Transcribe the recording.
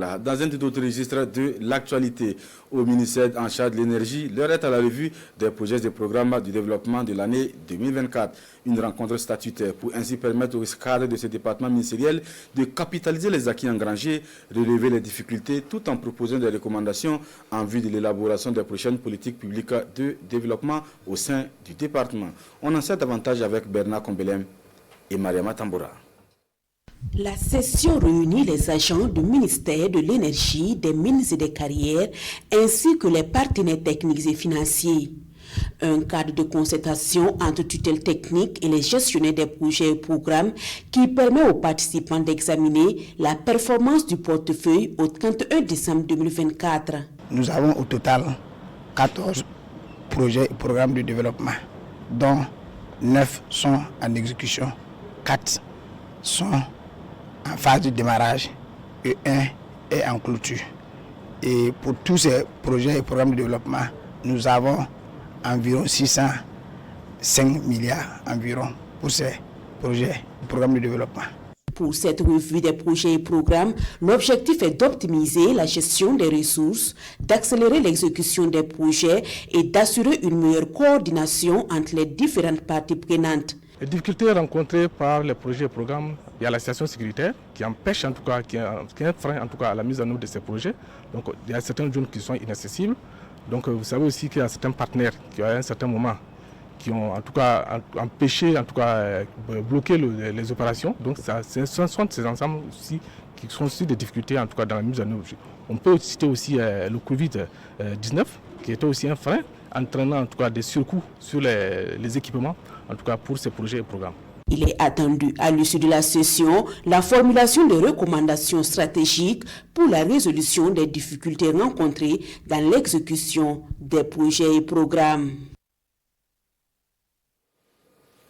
Dans un tout autre registre de l'actualité, au ministère en charge de l'énergie, l'heure est à la revue des projets et programmes du développement de l'année 2024. Une rencontre statutaire pour ainsi permettre au cadre de ce département ministériel de capitaliser les acquis engrangés, relever les difficultés tout en proposant des recommandations en vue de l'élaboration des prochaines politiques publiques de développement au sein du département. On en sait davantage avec Bernard Combelem et Mariama Tamboura. La session réunit les agents du ministère de l'Énergie, des Mines et des Carrières, ainsi que les partenaires techniques et financiers. Un cadre de concertation entre tutelle technique et les gestionnaires des projets et programmes qui permet aux participants d'examiner la performance du portefeuille au 31 décembre 2024. Nous avons au total 14 projets et programmes de développement, dont 9 sont en exécution, 4 sont en phase de démarrage et 1 est en clôture. Et pour tous ces projets et programmes de développement, nous avons environ 605 milliards environ pour ces projets et programmes de développement. Pour cette revue des projets et programmes, l'objectif est d'optimiser la gestion des ressources, d'accélérer l'exécution des projets et d'assurer une meilleure coordination entre les différentes parties prenantes. Les difficultés rencontrées par les projets et programmes, il y a la situation sécuritaire qui empêche en tout cas, qui est un frein en tout cas à la mise en œuvre de ces projets. Donc il y a certaines zones qui sont inaccessibles. Donc vous savez aussi qu'il y a certains partenaires qui à un certain moment qui ont en tout cas empêché, en tout cas bloqué les opérations. Donc ce sont ces ensembles aussi qui sont aussi des difficultés en tout cas dans la mise en œuvre. On peut citer aussi le Covid-19 qui était aussi un frein, entraînant en tout cas des surcoûts sur les équipements, en tout cas pour ces projets et programmes. Il est attendu à l'issue de la session la formulation de recommandations stratégiques pour la résolution des difficultés rencontrées dans l'exécution des projets et programmes.